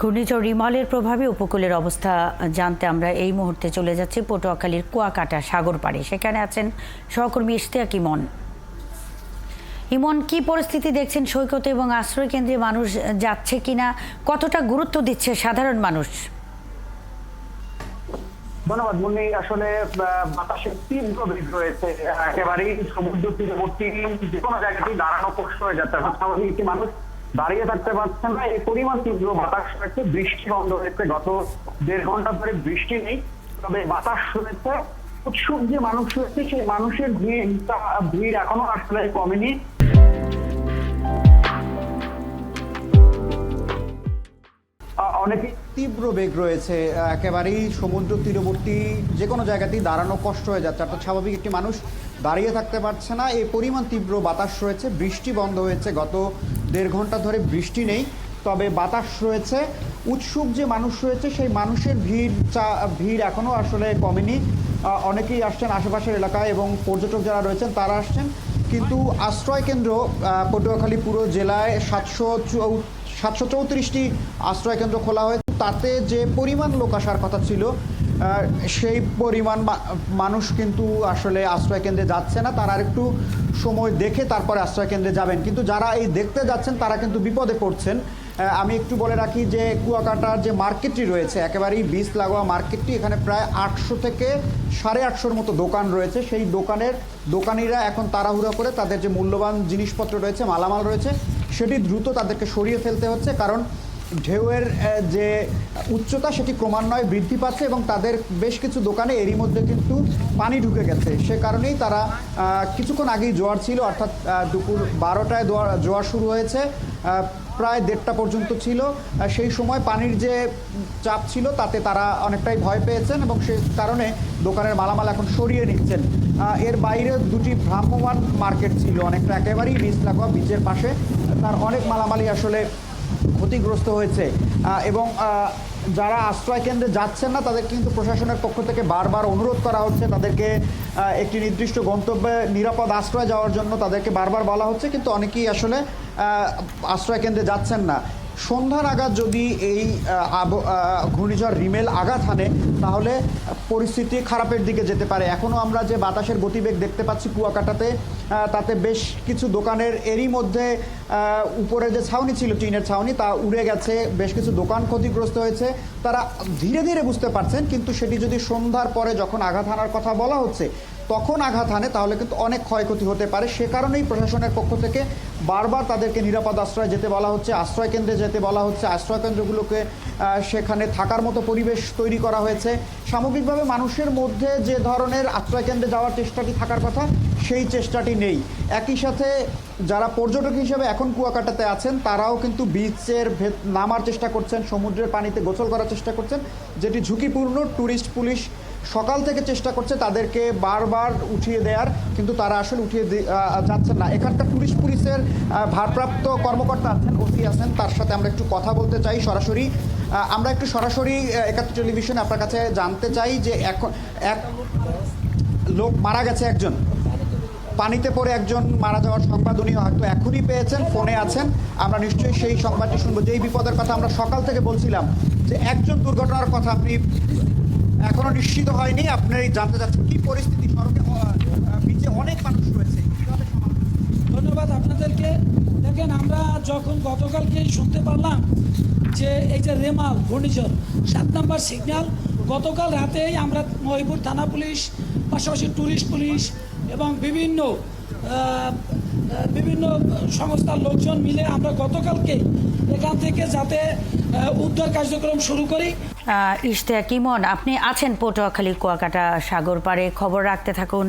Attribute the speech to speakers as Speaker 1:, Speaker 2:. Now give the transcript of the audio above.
Speaker 1: ঘূর্ণিঝড় রিমলের প্রভাবে উপকূলের অবস্থা জানতে আমরা এই মুহূর্তে চলে যাচ্ছি পটুয়াখালীর কুয়াকাটা সাগর পাড়ে। সেখানে আছেন সহকর্মী ইশতিয়াক ইমন। ইমন, কি পরিস্থিতি দেখছেন সৈকতে এবং আশ্রয় কেন্দ্রে মানুষ যাচ্ছে কিনা, কতটা গুরুত্ব দিচ্ছে সাধারণ মানুষ?
Speaker 2: ধন্যবাদ মুন্নি। আসলে বাতাসের তীব্র বেগ রয়েছে, একেবারেই সমুদ্র তীরবর্তী যে কোনো জায়গাতেই দাঁড়ানো কষ্ট হয়ে যাচ্ছে। স্বাভাবিক একটি মানুষ দাঁড়িয়ে থাকতে পারছে না, এই পরিমাণ তীব্র বাতাস রয়েছে। বৃষ্টি বন্ধ হয়েছে, গত 1.5 ঘন্টা ধরে বৃষ্টি নেই, তবে বাতাস রয়েছে। উৎসুক যে মানুষ রয়েছে সেই মানুষের ভিড় এখনো আসলে কমেনি।
Speaker 3: অনেক তীব্র বেগ রয়েছে, একেবারেই সমুদ্র তীরবর্তী যে কোনো জায়গাতেই দাঁড়ানো কষ্ট হয়ে যাচ্ছে। অর্থাৎ স্বাভাবিক একটি মানুষ দাঁড়িয়ে থাকতে পারছে না, এই পরিমাণ তীব্র বাতাস রয়েছে। বৃষ্টি বন্ধ হয়েছে, গত 1.5 ঘন্টা ধরে বৃষ্টি নেই, তবে বাতাস রয়েছে। উৎসুক যে মানুষ রয়েছে সেই মানুষের ভিড় এখনও আসলে কমেনি। অনেকেই আসছেন আশেপাশের এলাকায় এবং পর্যটক যারা রয়েছেন তারা আসছেন, কিন্তু আশ্রয় কেন্দ্র পটুয়াখালী পুরো জেলায় 734টি আশ্রয় কেন্দ্র খোলা হয়েছে। তাতে যে পরিমাণ লোক আসার কথা ছিল সেই পরিমাণ মানুষ কিন্তু আসলে আশ্রয় কেন্দ্রে যাচ্ছে না। তারা একটু সময় দেখে তারপরে আশ্রয় কেন্দ্রে যাবেন, কিন্তু যারা এই দেখতে যাচ্ছেন তারা কিন্তু বিপদে পড়ছেন। আমি একটু বলে রাখি যে কুয়াকাটার যে মার্কেটটি রয়েছে, একেবারেই বীজ লাগোয়া মার্কেটটি, এখানে প্রায় 800 থেকে 850 মতো দোকান রয়েছে। সেই দোকানিরা এখন তাড়াহুড়ো করে তাদের যে মূল্যবান জিনিসপত্র রয়েছে, মালামাল রয়েছে, সেটি দ্রুত তাদেরকে সরিয়ে ফেলতে হচ্ছে, কারণ ঢেউয়ের যে উচ্চতা সেটি ক্রমান্বয়ে বৃদ্ধি পাচ্ছে এবং তাদের বেশ কিছু দোকানে এরই মধ্যে কিন্তু পানি ঢুকে গেছে। সে কারণেই তারা কিছুক্ষণ আগেই জোয়ার ছিল, অর্থাৎ দুপুর 12টায় জোয়ার শুরু হয়েছে, প্রায় 1:30টা পর্যন্ত ছিল। সেই সময় পানির যে চাপ ছিল তাতে তারা অনেকটাই ভয় পেয়েছেন এবং সে কারণে দোকানের মালামাল এখন সরিয়ে নিচ্ছেন। এর বাইরে দুটি ভ্রাম্যমাণ মার্কেট ছিল, অনেকটা একেবারেই বীজ লাগোয়া বীজের পাশে, তার অনেক মালামালই আসলে ক্ষতিগ্রস্ত হয়েছে। এবং যারা আশ্রয় কেন্দ্রে যাচ্ছেন না তাদের কিন্তু প্রশাসনের পক্ষ থেকে বারবার অনুরোধ করা হচ্ছে, তাদেরকে একটি নির্দিষ্ট গন্তব্যে নিরাপদ আশ্রয় যাওয়ার জন্য তাদেরকে বারবার বলা হচ্ছে, কিন্তু অনেকেই আসলে আশ্রয় কেন্দ্রে যাচ্ছেন না। সন্ধ্যার আঘাত যদি এই ঘূর্ণিঝড় রিমেল আঘাত হানে তাহলে পরিস্থিতি খারাপের দিকে যেতে পারে। এখনও আমরা যে বাতাসের গতিবেগ দেখতে পাচ্ছি কুয়াকাটাতে, তাতে বেশ কিছু দোকানের এরই মধ্যে উপরে যে ছাউনি ছিল, টিনের ছাউনি, তা উড়ে গেছে, বেশ কিছু দোকান ক্ষতিগ্রস্ত হয়েছে। তারা ধীরে ধীরে বুঝতে পারছেন, কিন্তু সেটি যদি সন্ধ্যার পরে যখন আঘাত হানার কথা বলা হচ্ছে তখন আঘাত হানে তাহলে কিন্তু অনেক ক্ষয়ক্ষতি হতে পারে। সে কারণেই প্রশাসনের পক্ষ থেকে বারবার তাদেরকে নিরাপদ আশ্রয় যেতে বলা হচ্ছে, আশ্রয় কেন্দ্রে যেতে বলা হচ্ছে। আশ্রয় কেন্দ্রগুলোকে সেখানে থাকার মতো পরিবেশ তৈরি করা হয়েছে। সামগ্রিকভাবে মানুষের মধ্যে যে ধরনের আশ্রয় কেন্দ্রে যাওয়ার চেষ্টাটি থাকার কথা সেই চেষ্টাটি নেই। একই সাথে যারা পর্যটক হিসেবে এখন কুয়াকাটাতে আছেন তারাও কিন্তু বিচের নামার চেষ্টা করছেন, সমুদ্রের পানিতে গোসল করার চেষ্টা করছেন, যেটি ঝুঁকিপূর্ণ। ট্যুরিস্ট পুলিশ সকাল থেকে চেষ্টা করছে তাদেরকে বারবার উঠিয়ে দেওয়ার, কিন্তু তারা আসলে উঠিয়ে যাচ্ছেন না। এখানকার ট্যুরিস্ট পুলিশের ভারপ্রাপ্ত কর্মকর্তা আছেন, ওসি আছেন, তার সাথে আমরা একটু কথা বলতে চাই সরাসরি। আমরা একটু সরাসরি একাত্তর টেলিভিশনে আপনার কাছে জানতে চাই যে এখন এক লোক মারা গেছে, একজন পানিতে পড়ে একজন মারা যাওয়ার সংবাদ উনি হয়তো এখনই পেয়েছেন, ফোনে আছেন। আমরা নিশ্চয়ই সেই সংবাদটি শুনবো। যেই বিপদের কথা আমরা সকাল থেকে বলছিলাম যে একজন দুর্ঘটনার কথা আপনি এখনো নিশ্চিত হয়নি, আপনি জানতে চাচ্ছেন কি পরিস্থিতি, সড়কে নিচে অনেক মানুষ রয়েছে, কিভাবে সমাধান?
Speaker 4: ধন্যবাদ আপনাদেরকে। দেখেন, আমরা যখন গতকালকে শুনতে পারলাম যে এই যে রেমাল ঘূর্ণিঝড় 7 নম্বর সিগন্যাল, গতকাল রাতেই আমরা মহিপুর থানা পুলিশ, পাশাপাশি ট্যুরিস্ট পুলিশ এবং বিভিন্ন সংস্থার লোকজন মিলে আমরা গতকালকে এখান থেকে যাতে উদ্ধার কার্যক্রম শুরু করি।
Speaker 1: ইশতিয়াক ইমন, আপনি আছেন পটুয়াখালী কুয়াকাটা সাগর পাড়ে, খবর রাখতে থাকুন।